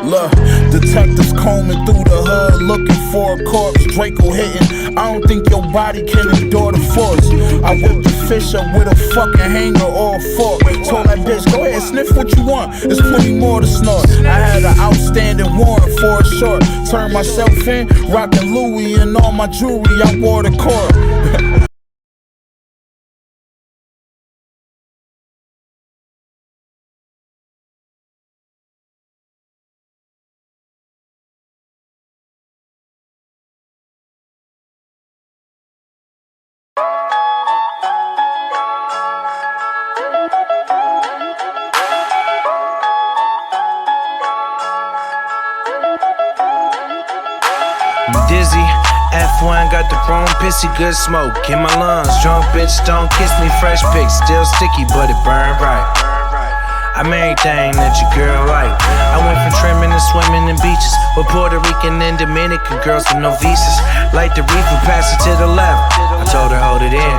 Look, detectives combing through the hood looking for a corpse. Draco hitting, I don't think your body can endure the force. I whipped the fish up with a fucking hanger or a fork. Told that bitch, go ahead, sniff what you want, there's plenty more to snort. I had an outstanding warrant for a short. Turned myself in, rocking Louis and all my jewelry, I wore the court. Dizzy, F1 got the chrome pissy, good smoke in my lungs. Drunk bitch, don't kiss me, fresh pick, still sticky, but it burn right. I'm everything that your girl like. I went from trimming to swimming in beaches with Puerto Rican and Dominican girls with no visas. Light the reefer, pass it to the left. I told her hold it in,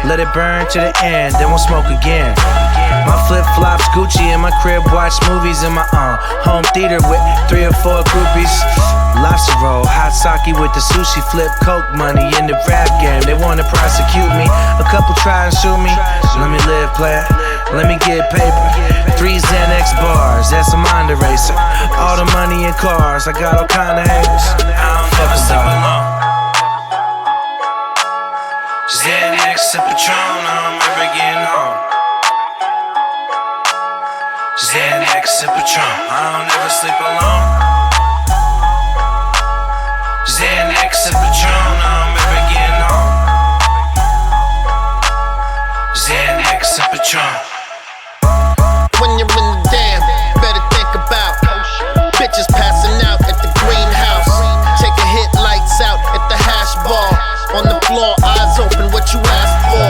let it burn to the end, then we'll smoke again. My flip-flops, Gucci in my crib, watch movies in my home theater with 3 or 4 groupies. Lobster roll, hot sake with the sushi, flip coke money in the rap game. They wanna prosecute me, a couple try and shoot me. Let me live, player, let me get paper. 3 Xanax bars, that's a mind eraser. All the money in cars, I got all kind of haters. I don't never sleep alone. Xanax and Patron, I'm ever getting home. Xanax and Patron, I don't ever sleep alone. Xanax and Patron, I'm ever getting home. Xanax and Patron. When you're in the dam, better think about bitches passing out at the greenhouse. Take a hit, lights out at the hash bar. On the floor, eyes open, what you asked for.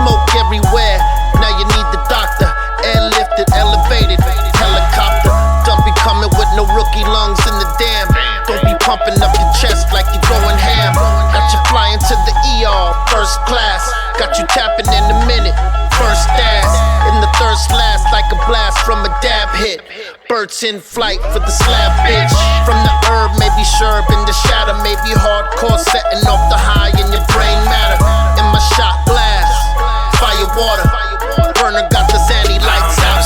Smoke everywhere, now you need the doctor. Airlifted, elevated, helicopter. Don't be coming with no rookie lungs in the dam. Don't be pumping up your chest like you're going ham. Got you flying to the ER, first class. Got you tapping in a minute, first ass. In the third slash like a blast from a dab hit. Birds in flight for the slab bitch. From the herb, maybe sherb in the shadow. Maybe hardcore setting off the high in your brain matter. In my shot glass, fire water. Burner got the Zanny lights out.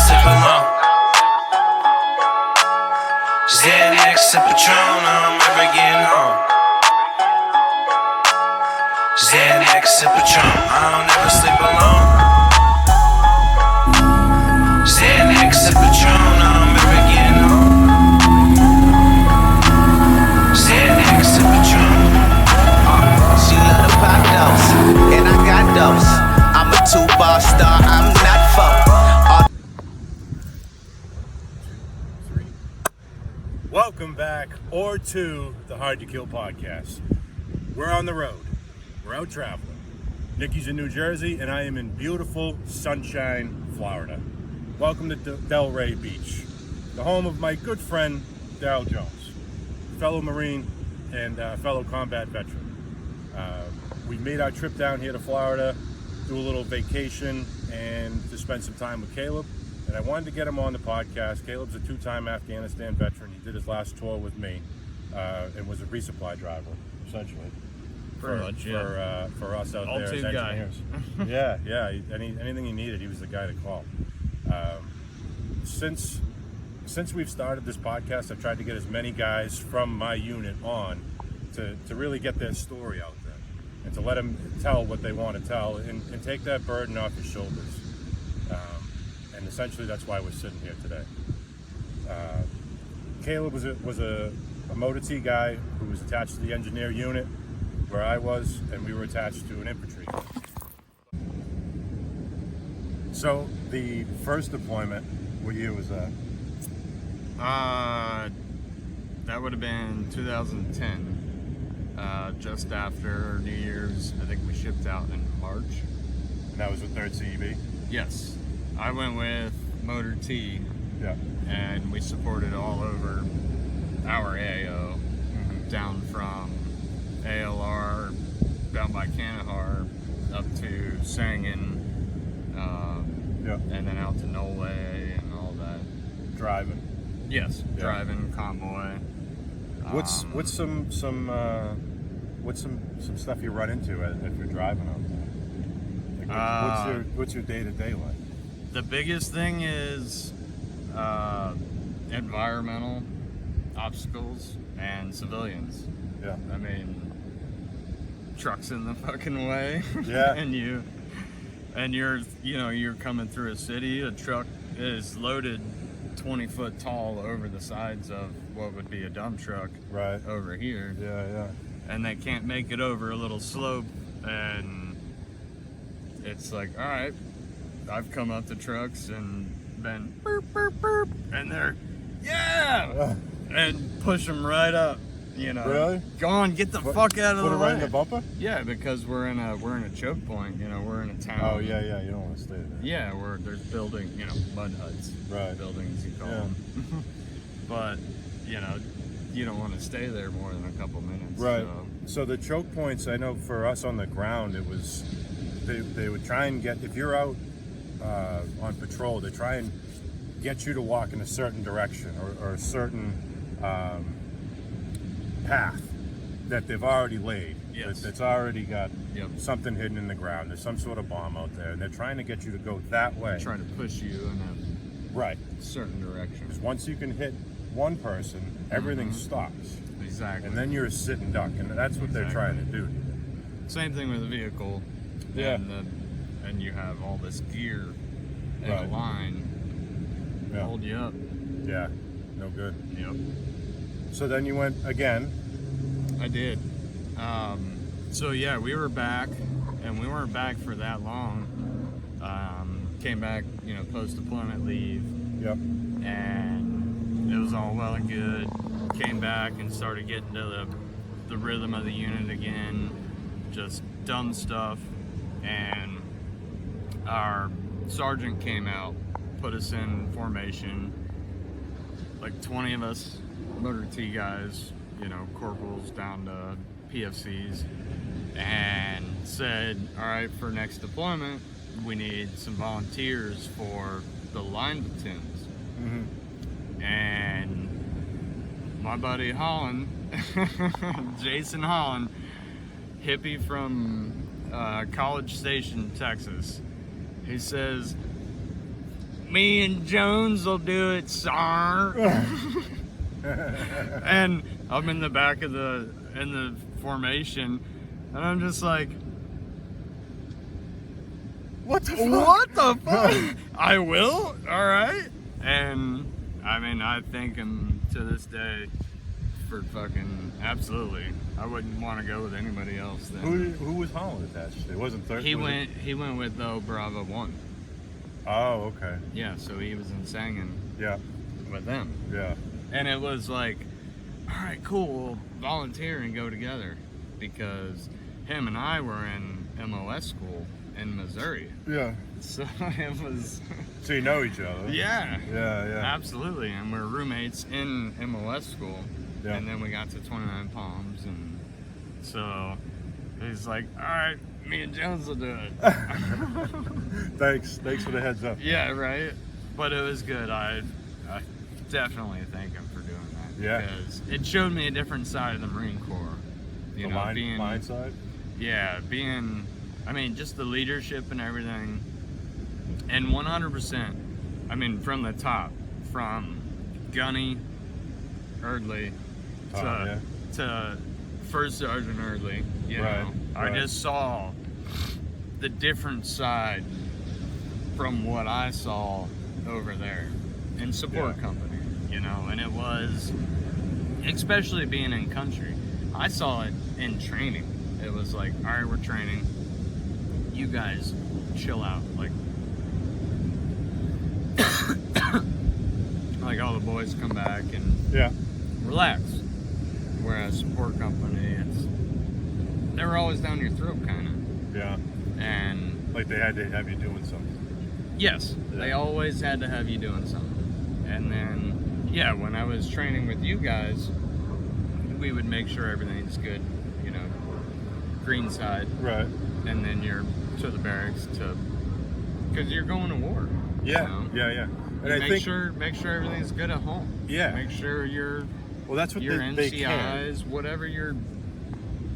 Xanax and Patron, I'm ever getting home. Xanax and Patron, I don't ever sleep alone. Xanax and Patron, I'm ever getting home. Xanax and Patron. She love to pop dose, and I got dose. I'm a 2-bar star, I'm not fuck. Welcome back, or to the Hard to Kill podcast. We're on the road. We're out traveling. Nikki's in New Jersey, and I am in beautiful Sunshine, Florida. Welcome to Delray Beach, the home of my good friend, Daryl Jones, fellow Marine and fellow combat veteran. We made our trip down here to Florida, do a little vacation, and to spend some time with Caleb. And I wanted to get him on the podcast. Caleb's a 2-time Afghanistan veteran. He did his last tour with me and was a resupply driver, essentially. For us out there as engineers. yeah. Anything he needed, he was the guy to call. Since we've started this podcast, I've tried to get as many guys from my unit on to really get their story out there and to let them tell what they want to tell and take that burden off your shoulders. And essentially, that's why we're sitting here today. Caleb was a Motor T guy who was attached to the engineer unit where I was, and we were attached to an infantry. So the first deployment, what year was that? That would have been 2010. Just after New Year's, I think we shipped out in March. And that was with 3rd CEB? Yes. I went with Motor T, Yeah. and we supported all over our AO, down from ALR, down by Kanahar, up to Sangin, out to Nole and all that. Driving. Yes, Yeah. driving, convoy. What's some stuff you run into if you're driving out there? Like what's your day-to-day like? The biggest thing is environmental obstacles and civilians. Yeah. I mean, trucks in the fucking way. Yeah. and you're coming through a city. A truck is loaded 20 foot tall over the sides of what would be a dump truck Right. over here. Yeah. And they can't make it over a little slope, and it's like, all right, I've come up to trucks and been burp, burp, burp, and they're and push them right up, Really? go on, get the fuck out of Put the it way. right in the bumper? Yeah, because we're in a choke point, we're in a town. Oh yeah, you don't want to stay there. Yeah, there's building, mud huts, Right. buildings you call Yeah. them. But you don't want to stay there more than a couple minutes. Right. So the choke points, I know for us on the ground, it was they would try and get, if you're out on patrol, they try and get you to walk in a certain direction or a certain path that they've already laid. Yes. That's already got Yep. something hidden in the ground. There's some sort of bomb out there, and they're trying to get you to go that way. Trying to push you in Right. a certain direction. Because once you can hit one person, everything stops. Exactly. And then you're a sitting duck, and that's what they're trying to do. Same thing with a vehicle. Yeah. And you have all this gear in Right. a line Yeah. hold you up. Yeah, no good. Yep. So then you went again. I did. So yeah, we were back, and we weren't back for that long. Came back, post-deployment leave, Yep. and it was all well and good. Came back and started getting to the rhythm of the unit again, just dumb stuff, and our sergeant came out, put us in formation, like 20 of us, motor T guys, corporals down to PFCs, and said, all right, for next deployment, we need some volunteers for the line platoons. Mm-hmm. And my buddy Holland, Jason Holland, hippie from College Station, Texas, he says, me and Jones will do it, sir. And I'm in the back of the formation, and I'm just like, What the fuck? what the fuck? I will? Alright. And I mean, I thank him to this day for fucking absolutely. I wouldn't want to go with anybody else then. Who was Holland attached to? It wasn't 30. He went with Bravo 1. Oh, okay. Yeah, so he was in Sangin Yeah. with them. Yeah. And it was like, all right, cool, we'll volunteer and go together, because him and I were in MOS school in Missouri. Yeah. So it was, So you know each other. yeah, Yeah. absolutely. And we're roommates in MOS school. Yeah. And then we got to 29 Palms, and so he's like, all right, me and Jones will do it. Thanks for the heads up. Yeah, right. But it was good. I definitely thank him for doing that. Yeah. Because it showed me a different side of the Marine Corps. The line side? Yeah, just the leadership and everything. And 100%, from the top, from Gunny, Erdley, to First Sergeant Erdley, I just saw the different side from what I saw over there in support company, and it was, especially being in country, I saw it in training. It was like, all right, we're training, you guys chill out, like all the boys come back and relax. Whereas support company, they were always down your throat, kind of. Yeah. And Like they had to have you doing something. yes, they always had to have you doing something. And then, when I was training with you guys, we would make sure everything's good, green side. Right. And then you're to the barracks to because you're going to war. Yeah, you know? yeah. And You I make think sure everything's good at home. Yeah. Make sure well, that's what your they can. NCIs, whatever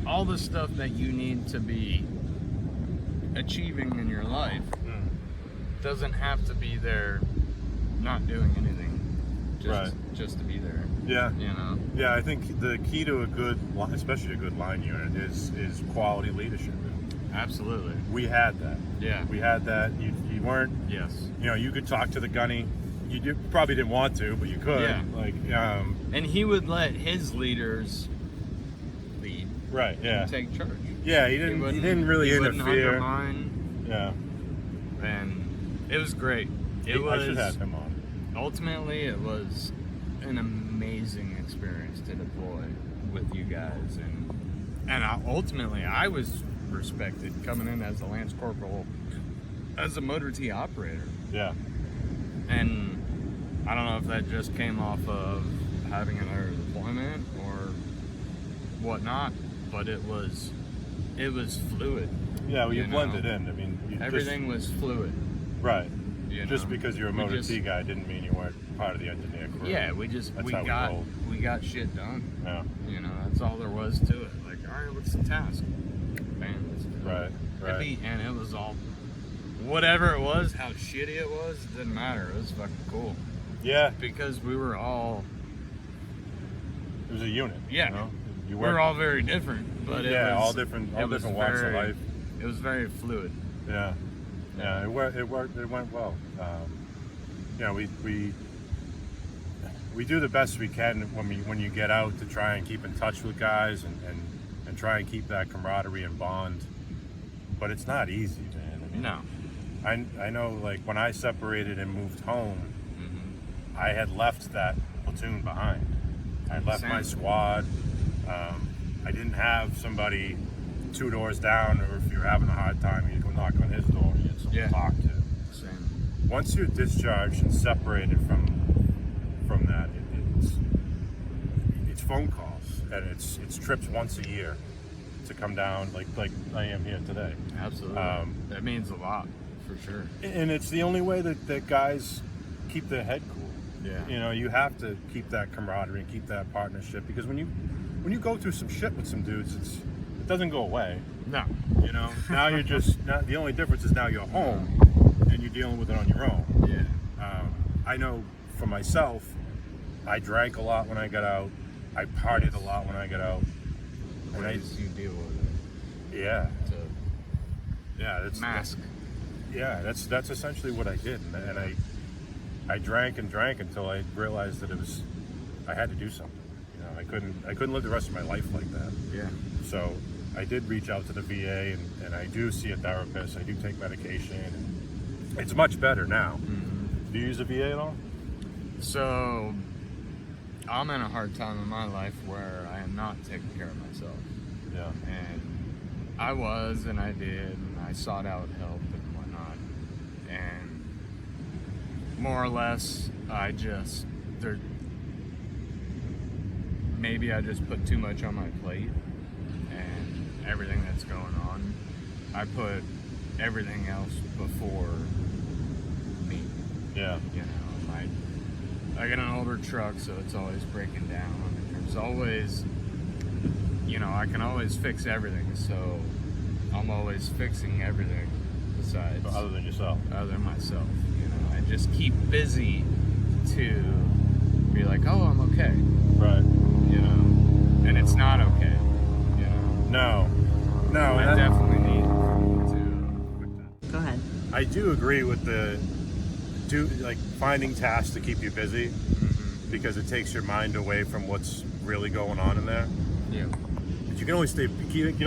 all the stuff that you need to be achieving in your life doesn't have to be there not doing anything. Just to be there. Yeah. You know? Yeah, I think the key to especially a good line unit is quality leadership. Absolutely. We had that. Yeah. We had that. You weren't. Yes. You know, you could talk to the gunny. You probably didn't want to, but you could. Yeah. Like. And he would let his leaders lead. Right. Yeah. And take charge. Yeah. He didn't really wouldn't interfere. Undermine. Yeah. And it was great. I should have him on. Ultimately, it was an amazing experience to deploy with you guys, and ultimately I was respected coming in as a Lance Corporal, as a Motor T operator. Yeah. And I don't know if that just came off of having another deployment or whatnot, but it was fluid. Yeah, well, you blended in. I mean, everything was fluid. Right. You just know? because you're a Motor T guy didn't mean you weren't part of the engineer crew. Yeah, we got shit done. Yeah. You know, that's all there was to it. Like, all right, what's the task? Bam, let's do it. Right. And it was all, whatever it was, how shitty it was, it didn't matter. It was fucking cool. Yeah. Because we were all. It was a unit. Yeah. You know? We were all very different, but all different walks of life. It was very fluid. Yeah. Yeah, it worked. It went well. You know, we do the best we can when you get out to try and keep in touch with guys and try and keep that camaraderie and bond. But it's not easy, man. I mean, no. I know, like, when I separated and moved home, I had left that platoon behind. I left my squad. I didn't have somebody 2 doors down, or if you're having a hard time, you go knock on his door and you have someone to talk to. Same. Once you're discharged and separated from that, it's phone calls and it's trips once a year to come down, like I am here today. Absolutely. That means a lot, for sure. And it's the only way that guys keep their head cool. Yeah. You know, you have to keep that camaraderie and keep that partnership, because when you go through some shit with some dudes, it doesn't go away. No. You know, now the only difference is now you're home and you're dealing with it on your own. Yeah. I know for myself, I drank a lot when I got out. I partied a lot when I got out. And you deal with it. Yeah. Yeah, that's mask. Yeah, that's essentially what I did, and I drank and drank until I realized that I had to do something. You know, I couldn't live the rest of my life like that. Yeah. So I did reach out to the VA, and I do see a therapist. I do take medication, and it's much better now. Do you use a VA at all? So I'm in a hard time in my life where I am not taking care of myself. Yeah. And I was, and I did, and I sought out help and whatnot. And more or less, maybe I just put too much on my plate and everything that's going on. I put everything else before me. Yeah. You know, I got an older truck, so it's always breaking down. There's always, you know, I can always fix everything, so I'm always fixing everything besides. Other than yourself. Other than myself. You know, I just keep busy to be like, oh, I'm okay. Right. You know, and it's not okay. You know. No. I definitely need to. Go ahead. I do agree with finding tasks to keep you busy, because it takes your mind away from what's really going on in there. Yeah. But you can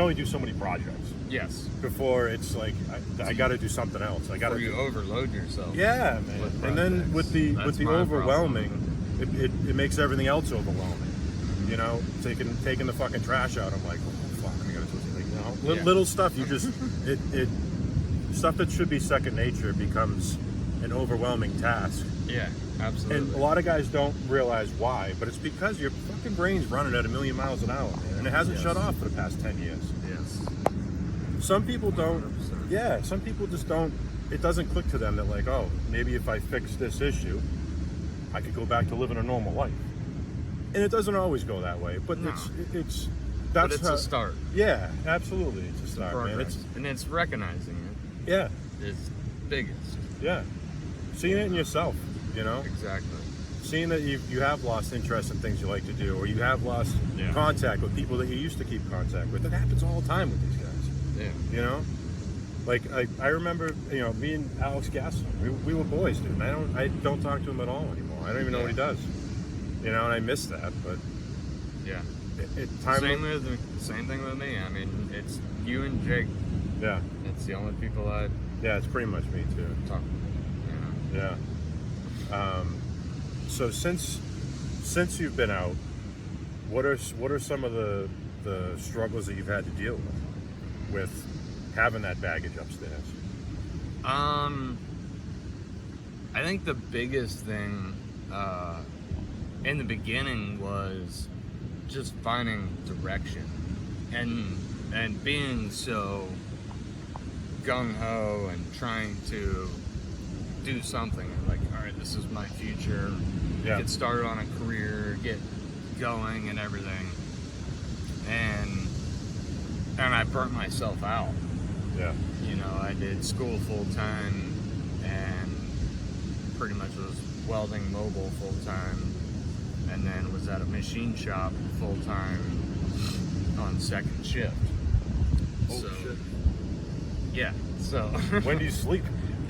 only do so many projects. Yes. Before it's like I got to do something else. Before you overload yourself. Yeah, man. And then with the overwhelming, it makes everything else overwhelming. You know, taking the fucking trash out. I'm like, oh fuck, I gotta do something. You know, little stuff. You just it stuff that should be second nature becomes an overwhelming task. Yeah, absolutely. And a lot of guys don't realize why, but it's because your fucking brain's running at 1,000,000 miles an hour, man, and it hasn't shut off for the past 10 years. Yes. Some people don't. 100%. Yeah, some people just don't it doesn't click to them that like, oh, maybe if I fix this issue, I could go back to living a normal life. And it doesn't always go that way, but No. it's But it's a start. Yeah, absolutely, it's a start, man. Progress. And it's recognizing it Yeah, is biggest. yeah. Seeing it in yourself, you know. Exactly. Seeing that you have lost interest in things you like to do, or you have lost contact with people that you used to keep contact with. It happens all the time with these guys. Yeah. You know, like I remember, you know, me and Alex Gasson, we were boys, dude. And I don't talk to him at all anymore. I don't even know what he does. You know, and I miss that. But Yeah. Same thing with me. I mean, it's you and Jake. Yeah. It's the only people I Yeah, it's pretty much me too. talk. You know. Yeah. So since you've been out, what are some of the struggles that you've had to deal with having that baggage upstairs? I think the biggest thing in the beginning was just finding direction and being so gung-ho and trying to do something like, all right, this is my future, get started on a career, get going and everything, and I burnt myself out. Yeah. You know, I did school full-time and pretty much was welding mobile full-time, and then was at a machine shop full-time on second shift. Oh, shit. Yeah, so... When do you sleep?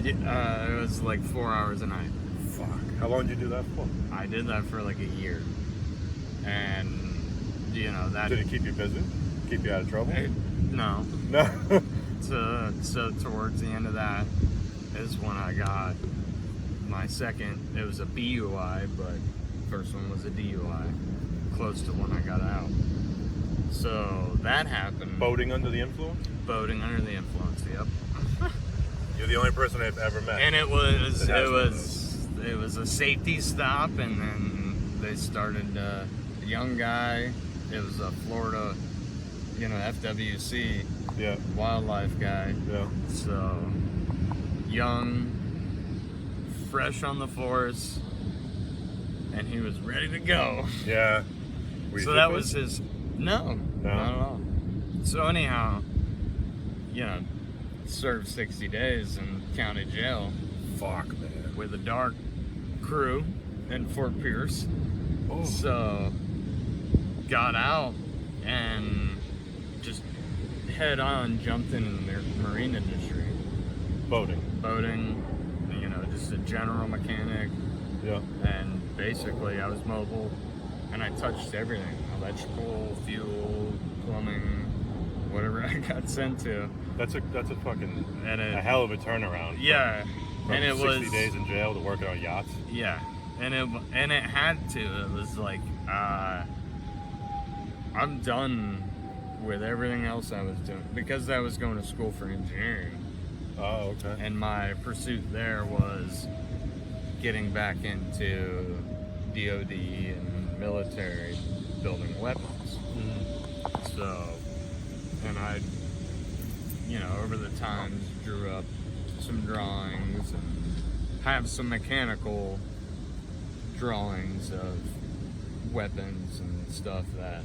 It was like 4 hours a night. Fuck. How long did you do that for? I did that for like a year. And, you know, that... Did it keep you busy? Keep you out of trouble? No. No. So towards the end of that is when I got my second, it was a BUI, but first one was a DUI, close to when I got out. So that happened. Boating under the influence? Boating under the influence, yep. You're the only person I've ever met. And it was a safety stop, and then they started a young guy. It was a Florida, you know, FWC wildlife guy. Yeah. So young, fresh on the force, and he was ready to go. Yeah. So that was his. No, not at all. So anyhow, you know, served 60 days in county jail. Fuck, man. With a dark crew in Fort Pierce. Oh. So got out and just head on jumped in the marine industry. Boating, you know, just a general mechanic. Yeah. And basically I was mobile and I touched everything. Electrical, fuel, plumbing, whatever I got sent to. That's a fucking a hell of a turnaround. Yeah. And it 60 was days in jail to working on yachts. Yeah. And it had to. It was like I'm done with everything else I was doing because I was going to school for engineering. Oh, okay. And my pursuit there was getting back into DOD and military, building weapons. Mm-hmm. So, and I, you know, over the times drew up some drawings and have some mechanical drawings of weapons and stuff that,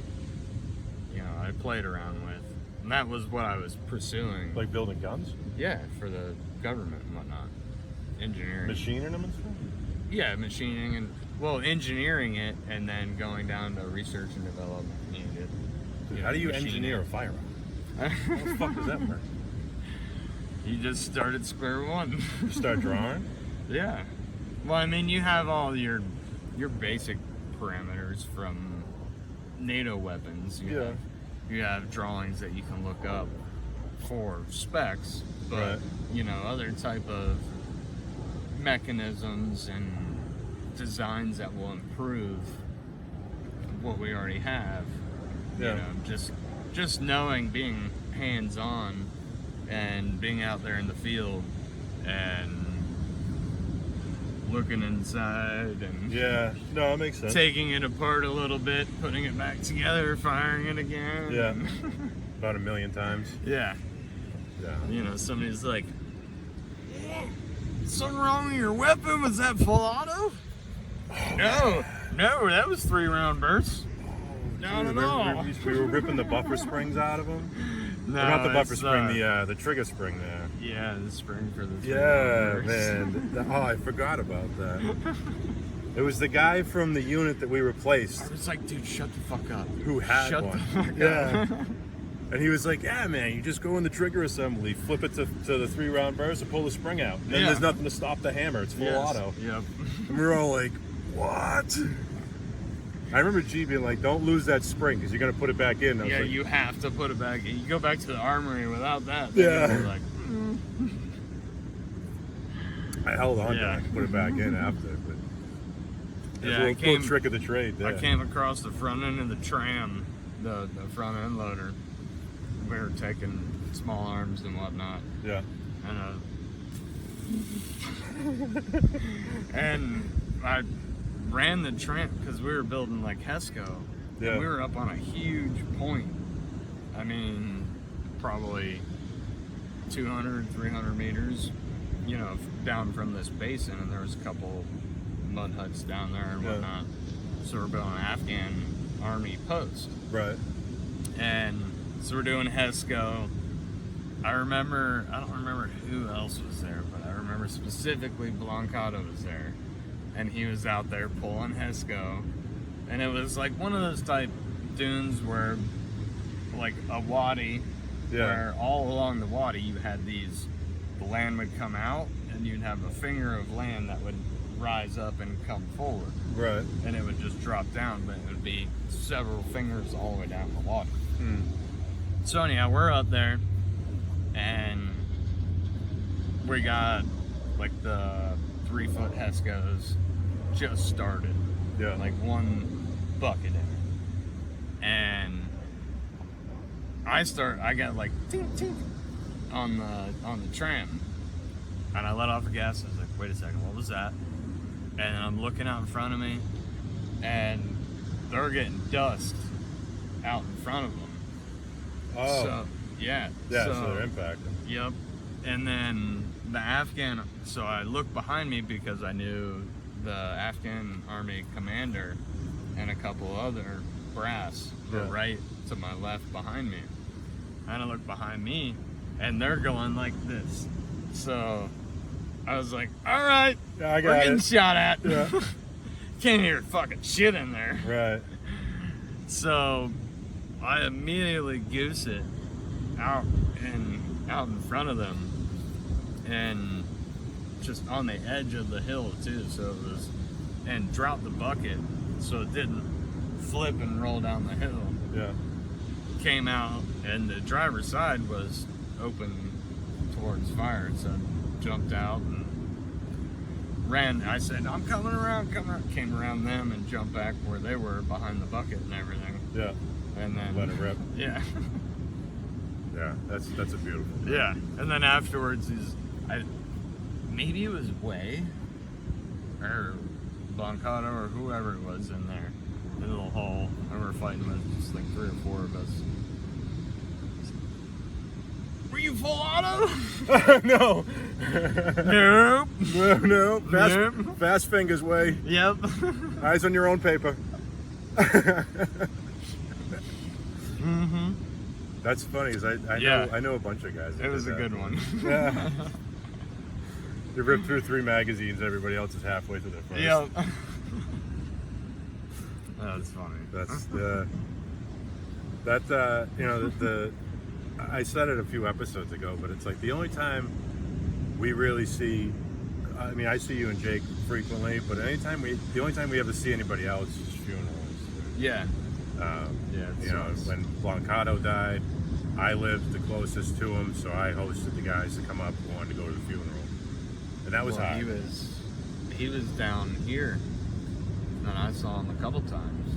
you know, I played around with. And that was what I was pursuing. Like building guns? Yeah, for the government and whatnot. Engineering. Machining them and stuff? Yeah, machining and, well, engineering it and then going down to research and development. How do you engineer a firearm? How the fuck does that work? You just start at square one. You start drawing? Yeah. Well, I mean, you have all your basic parameters from NATO weapons. You have drawings that you can look up for specs, but you know, other type of mechanisms and designs that will improve what we already have. You know, just knowing, being hands-on and being out there in the field and looking inside and it makes sense. Taking it apart a little bit, putting it back together, firing it again. Yeah. About 1 million times. Yeah. Yeah. You know, somebody's like, something wrong with your weapon? Was that full auto? No, that was 3-round bursts. Not at all. We were ripping the buffer springs out of them. No, Or not the buffer spring, the trigger spring there. Yeah, the spring for the Yeah, 3-round bursts. man. I forgot about that. It was the guy from the unit that we replaced It's like, dude, shut the fuck up. who had Shut one. the fuck Yeah. up. And he was like, yeah, man, you just go in the trigger assembly, flip it to the 3-round burst, and pull the spring out. And then there's nothing to stop the hammer. It's full auto. Yep. And we were all like, what? I remember G being like, don't lose that spring because you're going to put it back in. I was Yeah, like, you have to put it back. You go back to the armory without that. Yeah. You're like, I held on to Yeah. it. I could put it back in after. But Yeah, a little trick of the trade there. I came across the front end of the tram, the front end loader. We were taking small arms and whatnot. Yeah. And I ran the tram because we were building like HESCO. Yeah. And we were up on a huge point. I mean, probably 200, 300 meters, you know, down from this basin, and there was a couple mud huts down there and whatnot. So we're building an Afghan army post. Right. And so we're doing HESCO. I don't remember who else was there, but I remember specifically Blancado was there. And he was out there pulling HESCO. And it was like one of those type dunes where, like a wadi, where all along the wadi you had these, the land would come out, and you'd have a finger of land that would rise up and come forward. Right. And it would just drop down, but it would be several fingers all the way down the water. So anyhow, we're up there, and we got like the 3-foot HESCOs just started. Yeah. Like one bucket in it. And I got like tink tink on the tram. And I let off the gas. I was like, wait a second, what was that? And I'm looking out in front of me, and they're getting dust out in front of them. Oh. So, yeah. Yeah, so they're impacting. Yep. And then the Afghan, so I looked behind me because I knew the Afghan army commander and a couple other brass were right to my left behind me. And I looked behind me, and they're going like this. So I was like, all right, Yeah, we're getting it. shot at. Yeah. Can't hear fucking shit in there. Right. So I immediately goose it out in front of them, and just on the edge of the hill too. So it was, and dropped the bucket so it didn't flip and roll down the hill. Yeah. Came out, and the driver's side was open towards fire, so I jumped out and ran. I said, I'm coming around. Came around them and jumped back where they were behind the bucket and everything. Yeah. And then Let it rip. Yeah. Yeah, that's a beautiful thing. Yeah. And then afterwards maybe it was Way or Blancado or whoever it was in there, in the little hole. And we were fighting with just like 3 or 4 of us. Were you full auto? No. Nope. No. Nope. Fast fingers way. Yep. Eyes on your own paper. Mm-hmm. That's funny, because I know a bunch of guys. It was a good one. Yeah. You ripped through 3 magazines, everybody else is halfway through their first. Yep. That's funny. That's I said it a few episodes ago, but it's like the only time we really see, I mean, I see you and Jake frequently, but the only time we ever see anybody else is funerals. Yeah. When Blancado died, I lived the closest to him, so I hosted the guys to come up who wanted to go to the funeral. And that was hard. He was down here, and I saw him a couple times.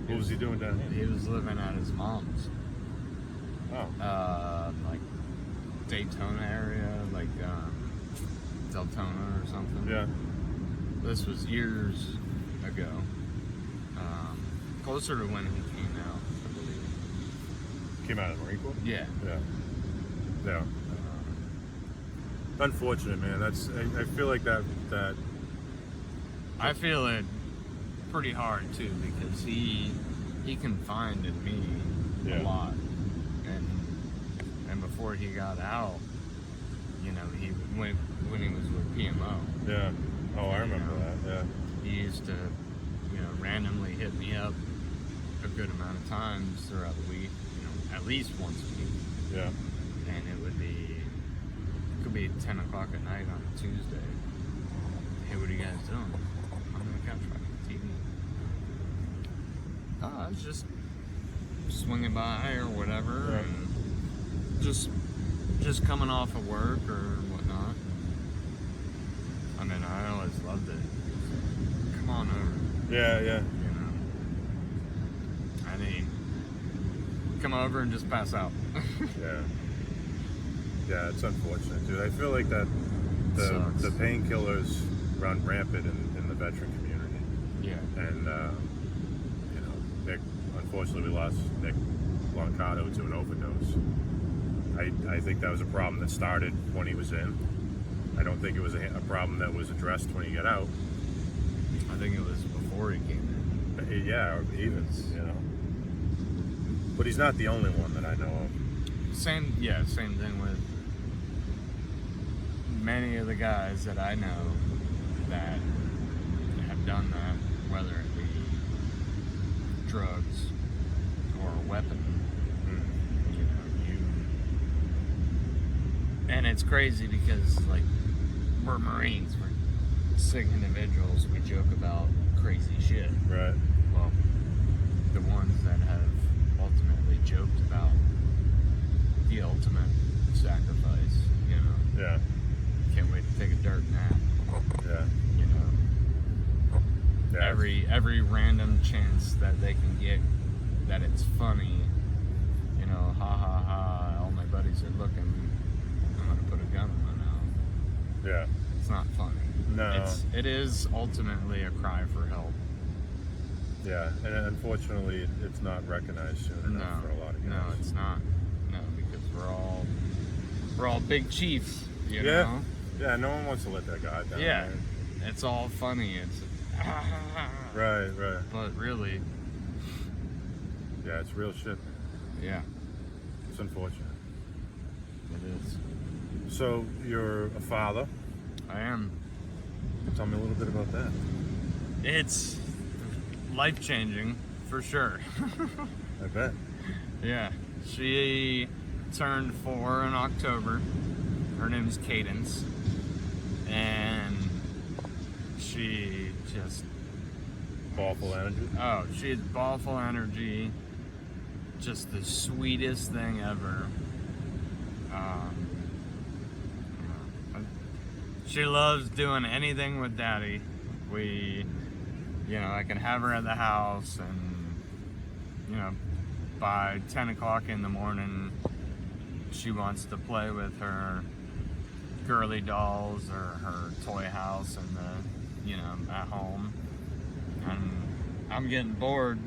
What was he doing down here? He was living at his mom's. Oh. Like Daytona area, like Deltona or something. Yeah. This was years ago. Closer to when he came out, I believe. Came out of the Marine Corps? Yeah. Yeah. Yeah. unfortunate, man. I feel like that. I feel it pretty hard too because he confided in me a lot, and before he got out, you know, when he was with PMO. Yeah. Oh, I remember that. Yeah. He used to, you know, randomly hit me up a good amount of times throughout the week, you know, at least once a week. Yeah. And it could be 10 o'clock at night on a Tuesday. Hey, what are you guys doing? I'm on the couch watching TV. Oh, I was just swinging by or whatever, and just coming off of work or whatnot. I mean, I always loved it. Come on over. Yeah. You know, I mean, come over and just pass out. Yeah, it's unfortunate, dude. I feel like that the painkillers run rampant in the veteran community. Yeah. And you know, Nick, unfortunately, we lost Nick Blancato to an overdose. I think that was a problem that started when he was in. I don't think it was a problem that was addressed when he got out. I think it was before he came in. Yeah, or even, you know. But he's not the only one that I know of. Same thing with many of the guys that I know that have done that, whether it be drugs or a weapon. You know, and it's crazy because, like, we're Marines, we're sick individuals, we joke about crazy shit. Right. Well, the ones that have ultimately joked about the ultimate sacrifice, you know. Yeah. Can't wait to take a dirt nap. Yeah. You know. Yeah. Every random chance that they can get that it's funny, you know, ha ha ha, all my buddies are looking, I'm gonna put a gun in my mouth. Yeah. It's not funny. No. It is ultimately a cry for help. Yeah, and unfortunately, it's not recognized soon enough for a lot of guys. No, it's not. No, because we're all big chiefs, you know? Yeah, no one wants to let that guy down. Yeah. Man. It's all funny. It's Right. but really, Yeah, it's real shit. yeah, It's unfortunate. it is. So, you're a father. I am. Tell me a little bit about that. It's life-changing, for sure. I bet. Yeah. She turned 4 in October. Her name is Cadence. And she just... Ballful energy. Oh, she has ballful energy. Just the sweetest thing ever. She loves doing anything with Daddy. I can have her at the house, and by 10 o'clock in the morning, she wants to play with her girly dolls or her toy house at home. And I'm getting bored.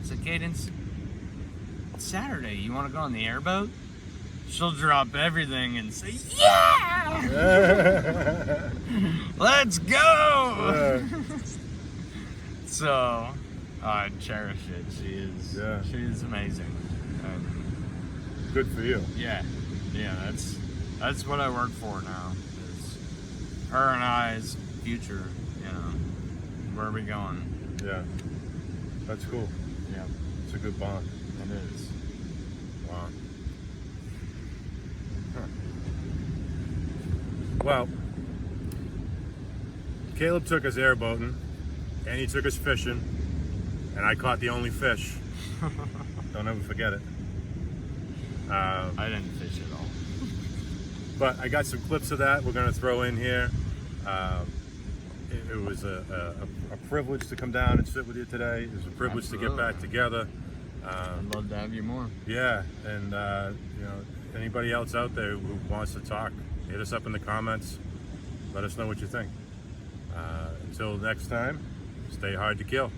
So, Cadence, it's Saturday. You want to go on the airboat? She'll drop everything and say, yeah! Let's go! So, I cherish it. She's amazing. And good for you. Yeah, that's what I work for now. Is her and I's future. Where are we going? Yeah, that's cool. Yeah, it's a good bond. It is. Wow. Well, Caleb took us airboating, and he took us fishing, and I caught the only fish. Don't ever forget it. I didn't fish at all. But I got some clips of that we're going to throw in here. It was a privilege to come down and sit with you today. It was a privilege Absolutely. to get back together. I'd love to have you more. Yeah, and anybody else out there who wants to talk, hit us up in the comments. Let us know what you think. Until next time, stay hard to kill.